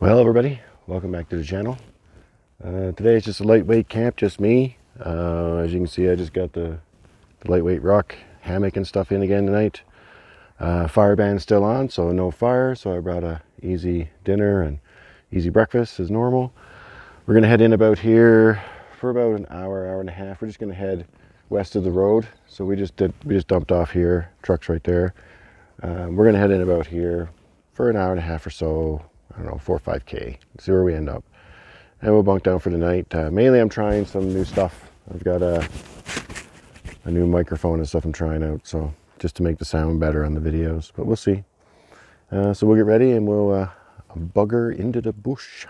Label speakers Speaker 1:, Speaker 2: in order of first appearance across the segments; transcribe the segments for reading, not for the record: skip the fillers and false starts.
Speaker 1: Well, everybody, welcome back to the channel. Today it's just a lightweight camp, just me. As you can see, I just got the lightweight rock hammock and stuff in again tonight. Fire band's still on, so no fire, so I brought a easy dinner and easy breakfast as normal. We're gonna head in about here for about an hour and a half. We're just gonna head west of the road. So we just dumped off here, truck's right there. We're gonna head in about here for an hour and a half or so. I don't know, 4 or 5K, see where we end up. And we'll bunk down for the night. Mainly I'm trying some new stuff. I've got a new microphone and stuff I'm trying out, so just to make the sound better on the videos, but we'll see. So we'll get ready and we'll bugger into the bush.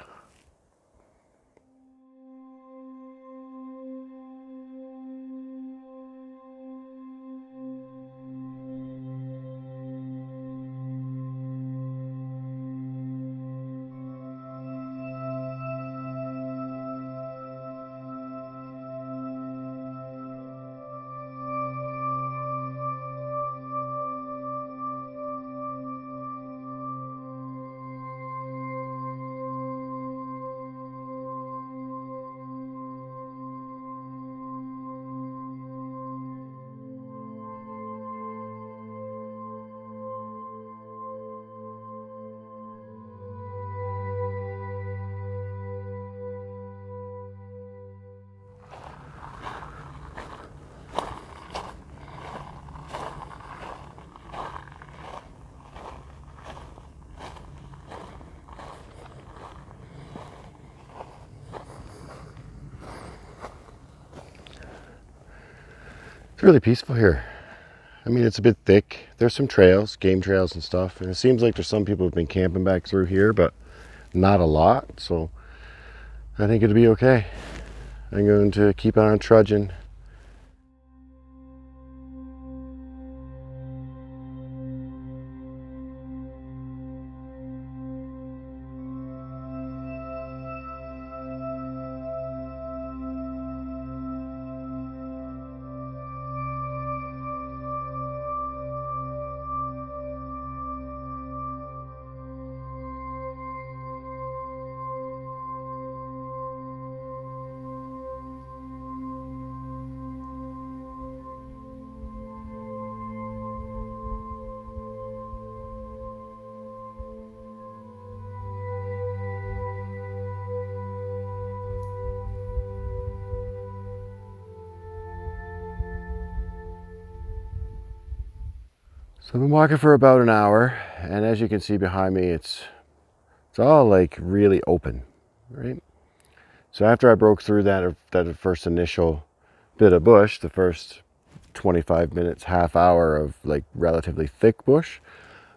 Speaker 1: It's really peaceful here. I mean, it's a bit thick. There's some trails, game trails and stuff, and it seems like there's some people who've been camping back through here, but not a lot, so I think it'll be okay. I'm going to keep on trudging. So I've been walking for about an hour, and as you can see behind me, it's all like really open, right? So after I broke through that first initial bit of bush, the first 25 minutes, half hour of like relatively thick bush,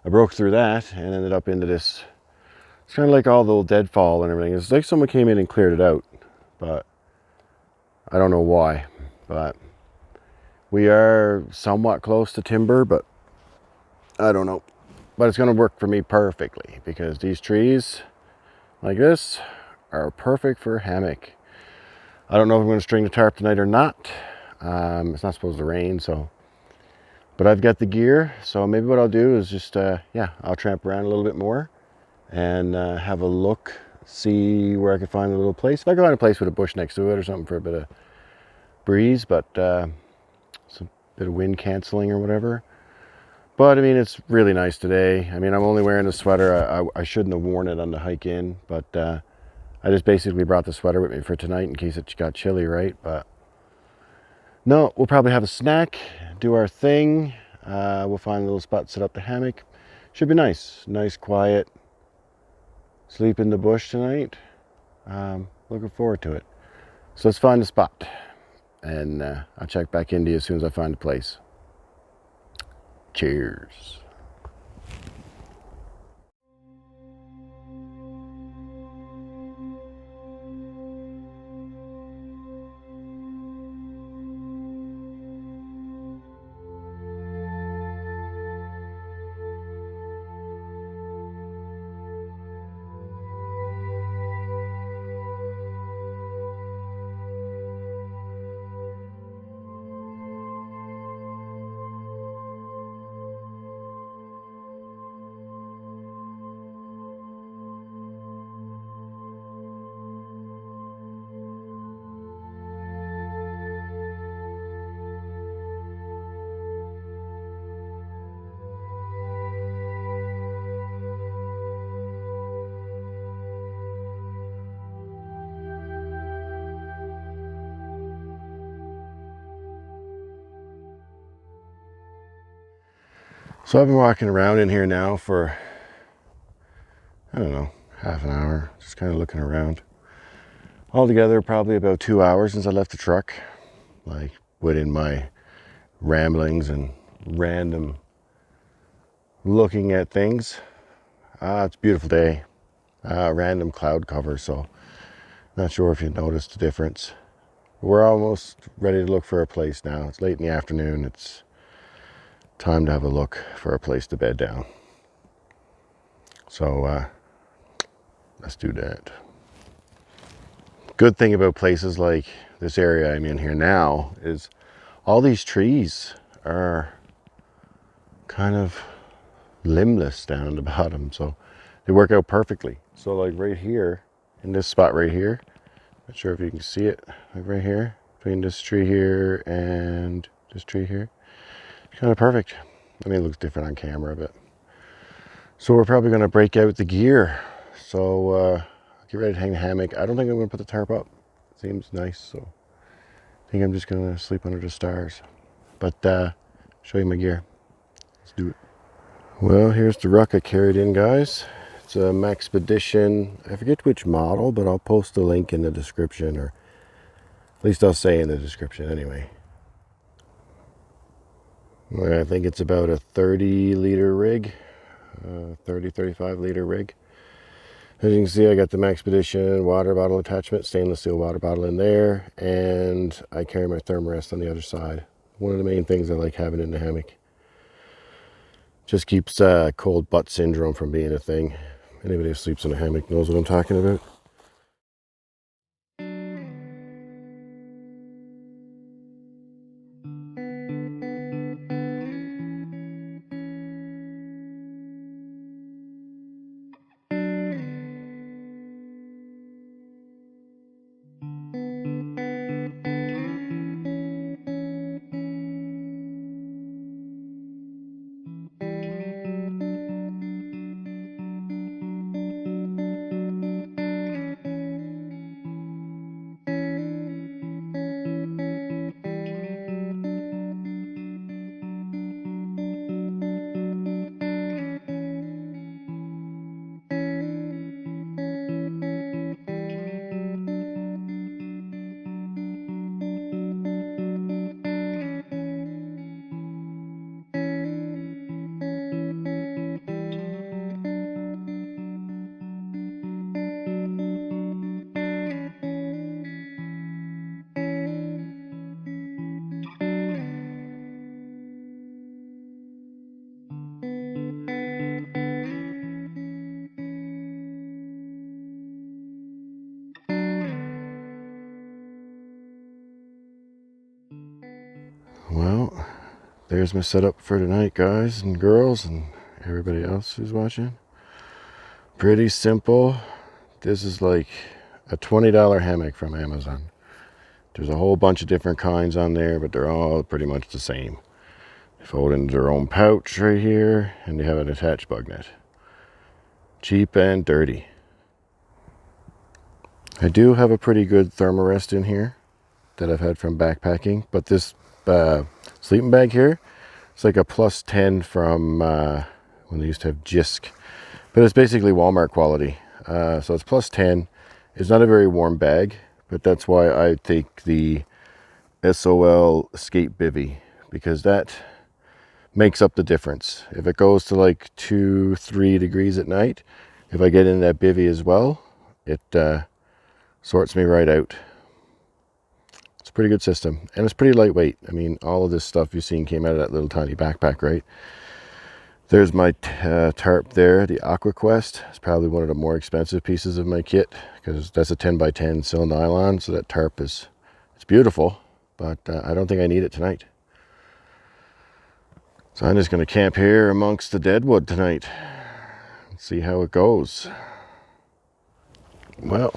Speaker 1: I broke through that and ended up into this. It's kind of like all the little deadfall and everything. It's like someone came in and cleared it out, but I don't know why. But we are somewhat close to timber, but I don't know. But it's going to work for me perfectly because these trees like this are perfect for a hammock. I don't know if I'm going to string the tarp tonight or not. It's not supposed to rain, so. But I've got the gear, so maybe what I'll do is just, yeah, I'll tramp around a little bit more and have a look, see where I can find a little place. If I go find a place with a bush next to it or something for a bit of breeze, but some bit of wind canceling or whatever. But I mean, it's really nice today. I mean, I'm only wearing a sweater. I shouldn't have worn it on the hike in, but I just basically brought the sweater with me for tonight in case it got chilly, right? But no, we'll probably have a snack, do our thing. We'll find a little spot, set up the hammock. Should be nice, quiet. Sleep in the bush tonight. Looking forward to it. So let's find a spot, and I'll check back into you as soon as I find a place. Cheers. So I've been walking around in here now for, I don't know, half an hour, just kind of looking around. Altogether, probably about 2 hours since I left the truck, like within my ramblings and random looking at things. It's a beautiful day. Random cloud cover, so not sure if you noticed the difference. We're almost ready to look for a place now. It's late in the afternoon. It's time to have a look for a place to bed down. So let's do that. Good thing about places like this area I'm in here now is all these trees are kind of limbless down at the bottom, so they work out perfectly. So like right here, in this spot right here, not sure if you can see it, like right here, between this tree here and this tree here, it's kind of perfect. I mean, it looks different on camera, but so we're probably going to break out the gear. So get ready to hang the hammock. I don't think I'm going to put the tarp up. It seems nice, so I think I'm just going to sleep under the stars. But show you my gear. Let's do it. Well, here's the ruck I carried in, guys. It's a Maxpidition, I forget which model, but I'll post a link in the description, or at least I'll say in the description anyway. I think it's about a 30-liter rig, 35 liter rig. As you can see, I got the Maxpidition water bottle attachment, stainless steel water bottle in there, and I carry my thermarest on the other side. One of the main things I like having in the hammock. Just keeps cold butt syndrome from being a thing. Anybody who sleeps in a hammock knows what I'm talking about. Well, there's my setup for tonight, guys and girls and everybody else who's watching. Pretty simple. This is like a $20 hammock from Amazon. There's a whole bunch of different kinds on there, but they're all pretty much the same. They fold into their own pouch right here, and they have an attached bug net. Cheap and dirty. I do have a pretty good thermarest in here that I've had from backpacking, but this sleeping bag here, it's like a plus 10 from when they used to have Jisk, but it's basically Walmart quality. So it's plus 10. It's not a very warm bag, but that's why I take the SOL Escape Bivy, because that makes up the difference. If it goes to like 2-3 degrees at night, if I get in that bivy as well, it sorts me right out. It's a pretty good system, and it's pretty lightweight. I mean, all of this stuff you've seen came out of that little tiny backpack, right? There's my tarp there, the AquaQuest. It's probably one of the more expensive pieces of my kit, because that's a 10x10 sil nylon, so that tarp it's beautiful, but I don't think I need it tonight. So I'm just going to camp here amongst the deadwood tonight and see how it goes. Well,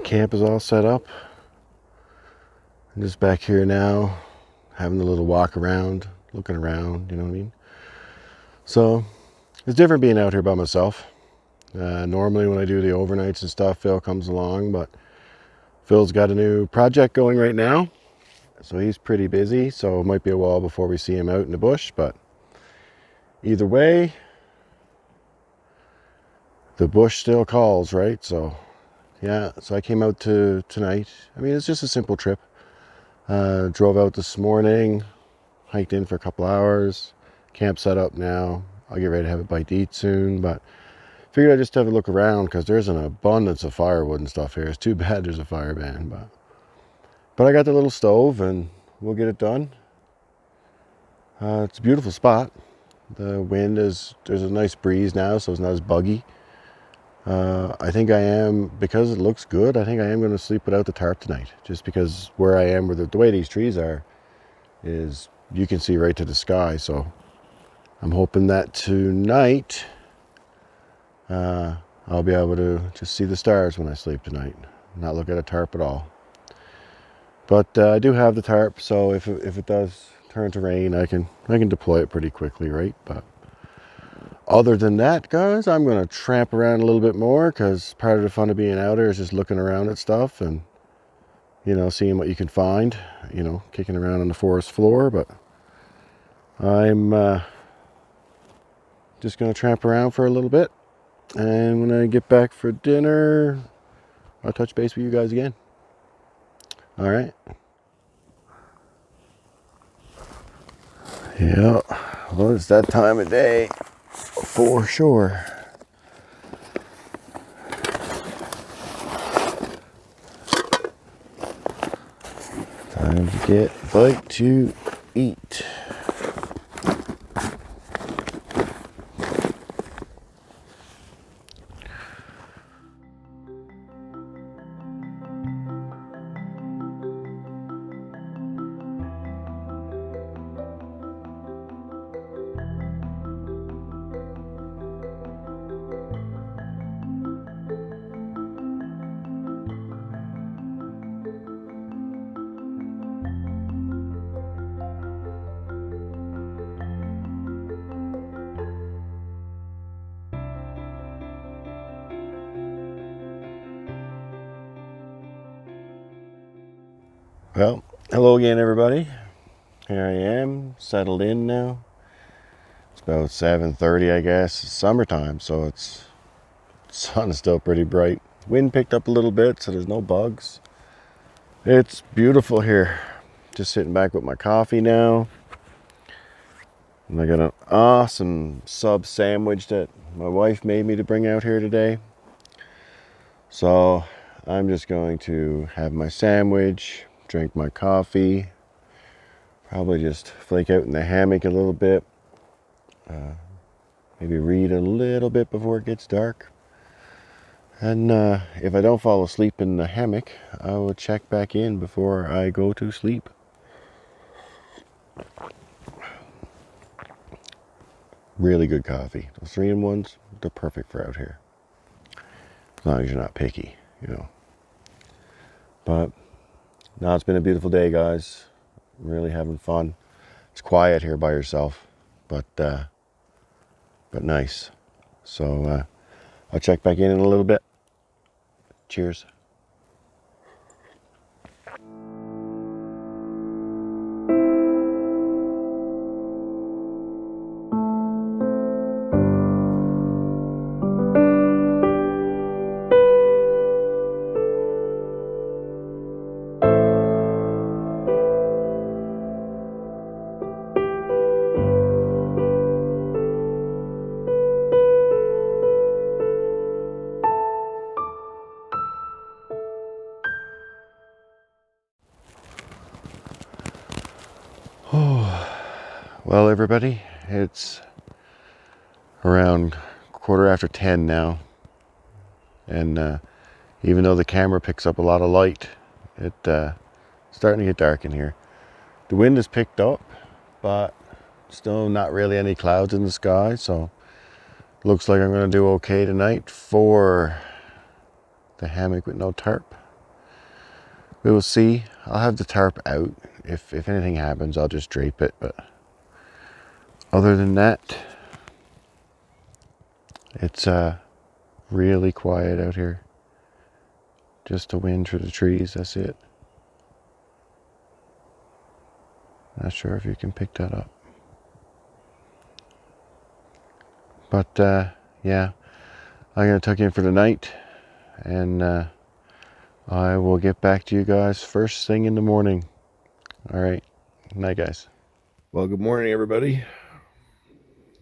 Speaker 1: camp is all set up. I'm just back here now, having a little walk around, looking around, you know what I mean? So it's different being out here by myself. Normally when I do the overnights and stuff, Phil comes along, but Phil's got a new project going right now, so he's pretty busy, so it might be a while before we see him out in the bush, but either way, the bush still calls, right? So yeah, so I came out tonight. I mean, it's just a simple trip. Drove out this morning, hiked in for a couple hours, camp set up now. I'll get ready to have a bite to eat soon, but figured I'd just have a look around because there's an abundance of firewood and stuff here. It's too bad there's a fire ban, but I got the little stove and we'll get it done. It's a beautiful spot. The wind there's a nice breeze now, so it's not as buggy. I think I am, because it looks good, I think I am going to sleep without the tarp tonight. Just because where I am, where the way these trees are, is you can see right to the sky. So I'm hoping that tonight I'll be able to just see the stars when I sleep tonight. Not look at a tarp at all. But I do have the tarp, so if it does turn to rain, I can deploy it pretty quickly, right? But other than that, guys, I'm going to tramp around a little bit more, because part of the fun of being out there is just looking around at stuff and, you know, seeing what you can find, you know, kicking around on the forest floor. But I'm just going to tramp around for a little bit, and when I get back for dinner, I'll touch base with you guys again. All right. Yeah, well, it's that time of day for sure. Time to get a bite to eat. Well, hello again, everybody. Here I am, settled in now. It's about 7:30, I guess. It's summertime, so the sun is still pretty bright. Wind picked up a little bit, so there's no bugs. It's beautiful here. Just sitting back with my coffee now. And I got an awesome sub sandwich that my wife made me to bring out here today. So I'm just going to have my sandwich, drink my coffee, probably just flake out in the hammock a little bit, maybe read a little bit before it gets dark. And if I don't fall asleep in the hammock, I will check back in before I go to sleep. Really good coffee. Those 3-in-1s, they're perfect for out here. As long as you're not picky, you know. But now it's been a beautiful day, guys. I'm really having fun. It's quiet here by yourself, but nice. So I'll check back in a little bit. Cheers. Well, everybody, it's around 10:15 now, and even though the camera picks up a lot of light, it's starting to get dark in here. The wind has picked up, but still not really any clouds in the sky, so looks like I'm going to do okay tonight for the hammock with no tarp. We will see. I'll have the tarp out. If anything happens, I'll just drape it, but other than that, it's really quiet out here. Just the wind through the trees, that's it. Not sure if you can pick that up. But yeah, I'm gonna tuck in for the night, and I will get back to you guys first thing in the morning. All right, night, guys. Well, good morning, everybody.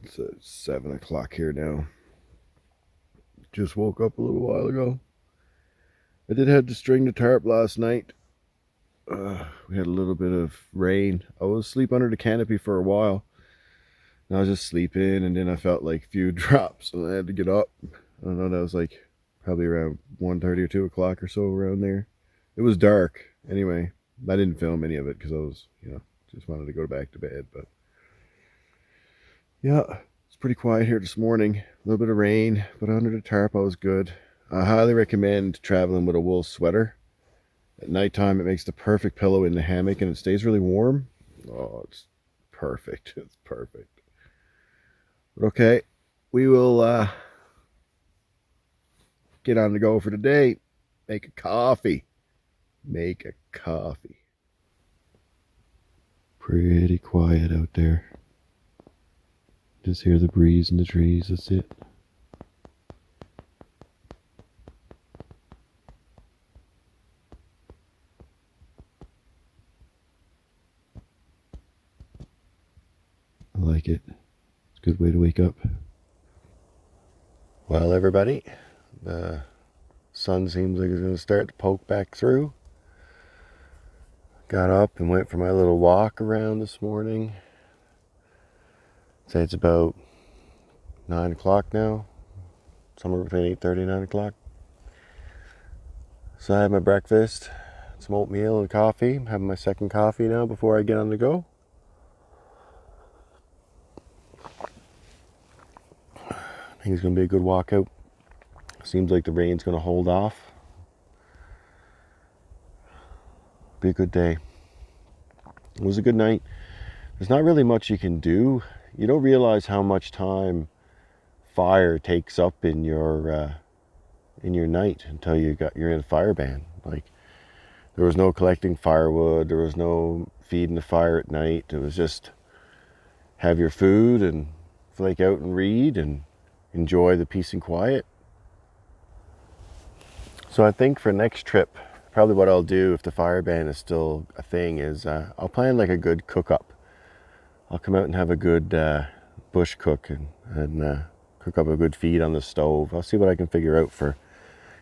Speaker 1: It's 7 o'clock here now. Just woke up a little while ago. I did have to string the tarp last night. We had a little bit of rain. I was asleep under the canopy for a while. And I was just sleeping, and then I felt like a few drops, and I had to get up. I don't know, that was like probably around 1:30 or 2 o'clock or so, around there. It was dark. Anyway, I didn't film any of it because I was, just wanted to go back to bed. But yeah, it's pretty quiet here this morning. A little bit of rain, but under the tarp I was good. I highly recommend traveling with a wool sweater. At nighttime, it makes the perfect pillow in the hammock, and it stays really warm. Oh, it's perfect. It's perfect. But okay, we will get on the go for today. Make a coffee. Make a coffee. Pretty quiet out there. Just hear the breeze in the trees. That's it. I like it. It's a good way to wake up. Well, everybody, the sun seems like it's going to start to poke back through. Got up and went for my little walk around this morning. I'd say it's about 9 o'clock now, somewhere between 8:30 and 9 o'clock. So I had my breakfast, some oatmeal and coffee. I'm having my second coffee now before I get on the go. I think it's going to be a good walk out. Seems like the rain's going to hold off. Be a good day. It was a good night. There's not really much you can do. You don't realize how much time fire takes up in your night until you're in a fire ban. Like, there was no collecting firewood, there was no feeding the fire at night. It was just have your food and flake out and read and enjoy the peace and quiet. So I think for next trip, probably what I'll do if the fire ban is still a thing is I'll plan like a good cook up. I'll come out and have a good bush cook and cook up a good feed on the stove. I'll see what I can figure out for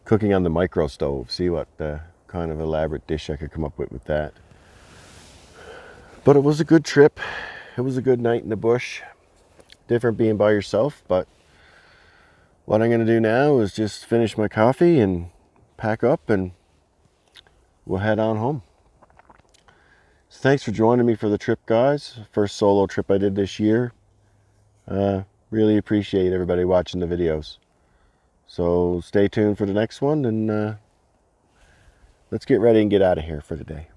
Speaker 1: cooking on the micro stove. See what kind of elaborate dish I could come up with that. But it was a good trip. It was a good night in the bush. Different being by yourself, but what I'm going to do now is just finish my coffee and pack up, and we'll head on home. So thanks for joining me for the trip, guys. First solo trip I did this year. Really appreciate everybody watching the videos. So stay tuned for the next one, and let's get ready and get out of here for today.